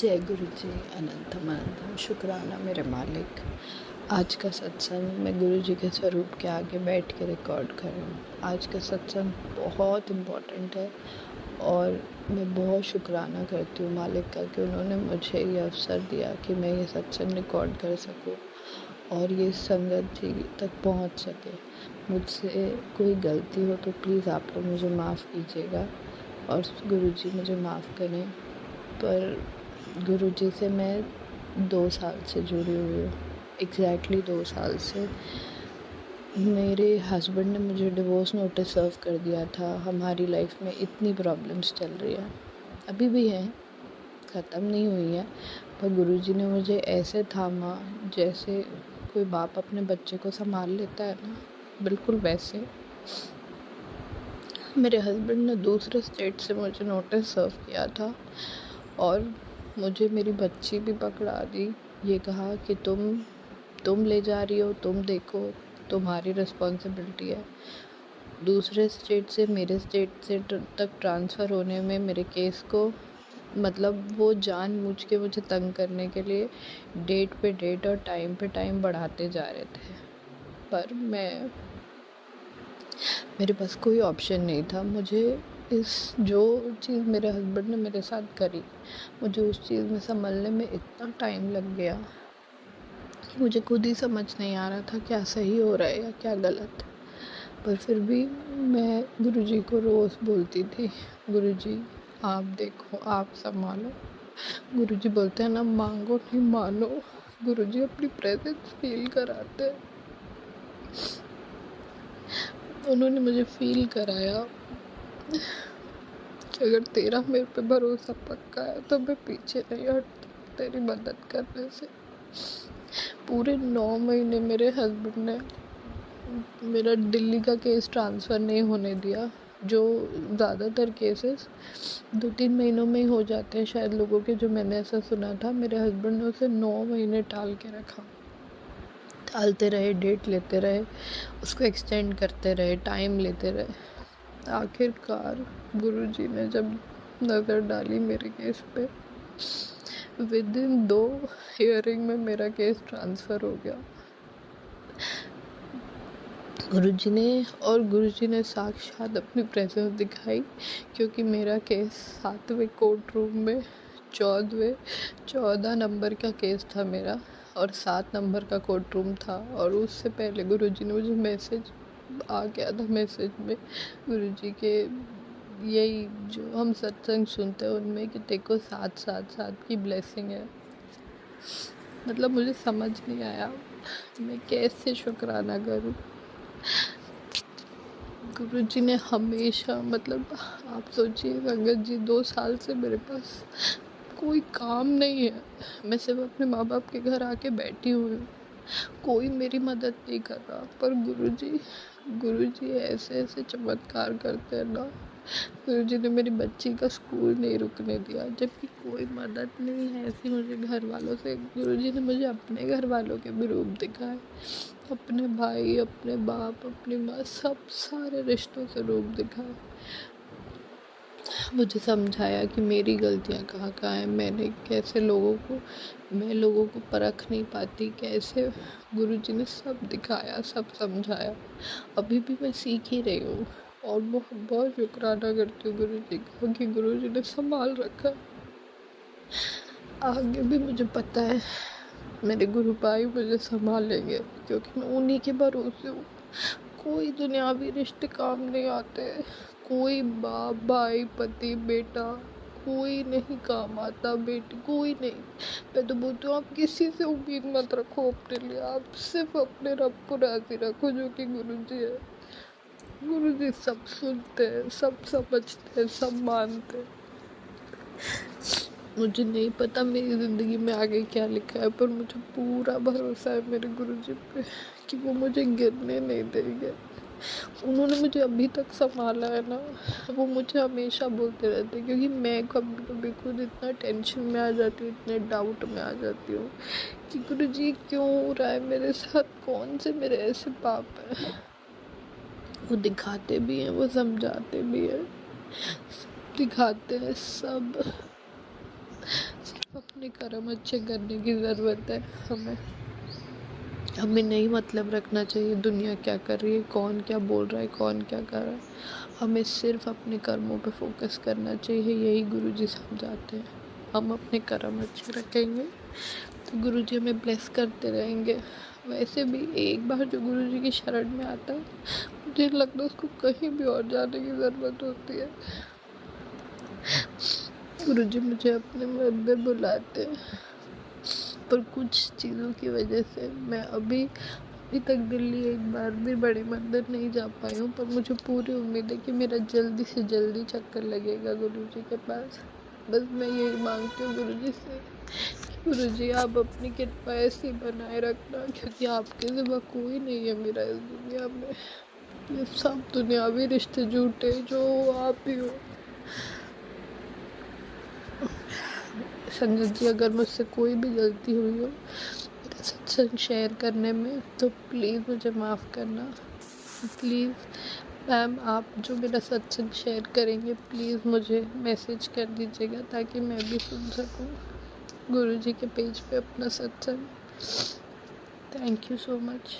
जय गुरु जी। अनंतम अनंतम शुक्राना मेरे मालिक। आज का सत्संग मैं गुरु जी के स्वरूप के आगे बैठ के रिकॉर्ड कर रही हूँ। आज का सत्संग बहुत इम्पोर्टेंट है और मैं बहुत शुक्राना करती हूँ मालिक का कि उन्होंने मुझे ये अवसर दिया कि मैं ये सत्संग रिकॉर्ड कर सकूँ और ये संगत जी तक पहुँच सके। मुझसे कोई गलती हो तो प्लीज़ आप लोग मुझे माफ़ कीजिएगा और गुरु जी मुझे माफ़ करें। पर गुरु जी से मैं 2 साल से जुड़ी हुई हूँ, एग्जैक्टली 2 साल से। मेरे हस्बैंड ने मुझे डिवोर्स नोटिस सर्व कर दिया था। हमारी लाइफ में इतनी प्रॉब्लम्स चल रही हैं, अभी भी हैं, ख़त्म नहीं हुई है, पर गुरु जी ने मुझे ऐसे थामा जैसे कोई बाप अपने बच्चे को संभाल लेता है ना, बिल्कुल वैसे। मेरे हस्बैंड ने दूसरे स्टेट से मुझे नोटिस सर्व किया था और मुझे मेरी बच्ची भी पकड़ा दी। ये कहा कि तुम ले जा रही हो, तुम देखो, तुम्हारी रिस्पॉन्सिबिलिटी है। दूसरे स्टेट से मेरे स्टेट से तक ट्रांसफ़र होने में मेरे केस को मतलब वो जानबूझ के मुझे तंग करने के लिए डेट पे डेट और टाइम पे टाइम बढ़ाते जा रहे थे, पर मेरे पास कोई ऑप्शन नहीं था। मुझे जो चीज़ मेरे हस्बैंड ने मेरे साथ करी, मुझे उस चीज़ में संभलने में इतना टाइम लग गया कि मुझे खुद ही समझ नहीं आ रहा था क्या सही हो रहा है या क्या गलत। पर फिर भी मैं गुरुजी को रोज़ बोलती थी, गुरुजी आप देखो, आप संभालो। गुरुजी बोलते हैं ना, मांगो नहीं मानो। गुरुजी अपनी प्रेजेंस फील कराते हैं। उन्होंने मुझे फील कराया कि अगर तेरा मेरे पे भरोसा पक्का है तो मैं पीछे नहीं हटती तेरी मदद करने से। पूरे 9 महीने मेरे हस्बैंड ने मेरा दिल्ली का केस ट्रांसफ़र नहीं होने दिया। जो ज़्यादातर केसेस 2-3 महीनों में ही हो जाते हैं शायद लोगों के, जो मैंने ऐसा सुना था, मेरे हस्बैंड ने उसे 9 महीने टाल के रखा। टालते रहे, डेट लेते रहे, उसको एक्सटेंड करते रहे, टाइम लेते रहे। आखिरकार गुरुजी ने जब नज़र डाली मेरे केस पे, विदिन 2 हियरिंग में मेरा केस ट्रांसफ़र हो गया। गुरुजी ने साक्षात अपनी प्रेजेंस दिखाई, क्योंकि मेरा केस 7वें कोर्ट रूम में 14 नंबर का केस था मेरा और 7 नंबर का कोर्ट रूम था। और उससे पहले गुरुजी ने मुझे मैसेज आ गया था, मैसेज में गुरुजी के यही जो हम सत्संग सुनते हैं उनमें कि देखो 7-7-7 की ब्लेसिंग है। मतलब मुझे समझ नहीं आया मैं कैसे शुक्राना करूं। गुरुजी ने हमेशा, मतलब आप सोचिए संगत जी, 2 साल से मेरे पास कोई काम नहीं है। मैं सिर्फ अपने माँ बाप के घर आके बैठी हुई हूँ, कोई मेरी मदद नहीं कर रहा। पर गुरुजी ऐसे ऐसे चमत्कार करते हैं ना। गुरुजी ने मेरी बच्ची का स्कूल नहीं रुकने दिया, जबकि कोई मदद नहीं है ऐसी मुझे घर वालों से। गुरुजी ने मुझे अपने घर वालों के भी रूप दिखाए, अपने भाई, अपने बाप, अपनी माँ, सब सारे रिश्तों से रूप दिखाए। मुझे समझाया कि मेरी गलतियाँ कहाँ कहाँ हैं, मैं लोगों को परख नहीं पाती कैसे। गुरुजी ने सब दिखाया, सब समझाया। अभी भी मैं सीख ही रही हूँ और बहुत शुक्राना करती हूँ गुरुजी का कि गुरुजी ने संभाल रखा। आगे भी मुझे पता है मेरे गुरु भाई मुझे संभालेंगे, क्योंकि मैं उन्हीं के भरोसे हूँ। कोई दुनियावी रिश्ते काम नहीं आते, कोई बाप, भाई, पति, बेटा, कोई नहीं काम आता, बेटी, कोई नहीं। मैं तो बोलती हूँ आप किसी से उम्मीद मत रखो अपने लिए, आप सिर्फ अपने रब को राजी रखो जो कि गुरुजी है। गुरुजी सब सुनते हैं, सब समझते हैं, सब मानते हैं। मुझे नहीं पता मेरी ज़िंदगी में आगे क्या लिखा है, पर मुझे पूरा भरोसा है मेरे गुरुजी पे कि वो मुझे गिरने नहीं देंगे। उन्होंने मुझे अभी तक संभाला है ना, वो मुझे हमेशा बोलते रहते हैं, क्योंकि मैं कभी कभी खुद इतना टेंशन में आ जाती हूँ, इतने डाउट में आ जाती हूँ कि गुरुजी क्यों हो रहा है मेरे साथ, कौन से मेरे ऐसे पाप हैं। वो दिखाते भी हैं, वो समझाते भी हैं, दिखाते हैं सब सिर्फ अपने कर्म अच्छे करने की ज़रूरत है। हमें नहीं मतलब रखना चाहिए दुनिया क्या कर रही है, कौन क्या बोल रहा है, कौन क्या कर रहा है। हमें सिर्फ अपने कर्मों पे फोकस करना चाहिए, यही गुरुजी समझाते हैं। हम अपने कर्म अच्छे रखेंगे तो गुरुजी हमें ब्लेस करते रहेंगे। वैसे भी एक बार जो गुरुजी की शरण में आता है, मुझे लगता है उसको कहीं भी और जाने की ज़रूरत होती है। गुरुजी मुझे अपने मंदिर बुलाते हैं, पर कुछ चीज़ों की वजह से मैं अभी तक दिल्ली एक बार भी बड़े मंदिर नहीं जा पाई हूँ। पर मुझे पूरी उम्मीद है कि मेरा जल्दी से जल्दी चक्कर लगेगा गुरुजी के पास। बस मैं यही मांगती हूँ गुरुजी से, गुरुजी आप अपनी कृपा ऐसी बनाए रखना, क्योंकि आपके सिवा कोई नहीं है मेरा इस दुनिया में। ये सब दुनियावी रिश्ते झूठे, जो आप ही हो। संगत जी, अगर मुझसे कोई भी गलती हुई हो मेरा सत्संग शेयर करने में, तो प्लीज़ मुझे माफ़ करना। प्लीज़ मैम, आप जो मेरा सत्संग शेयर करेंगे प्लीज़ मुझे मैसेज कर दीजिएगा, ताकि मैं भी सुन सकूं गुरुजी के पेज पे अपना सत्संग। Thank you so much.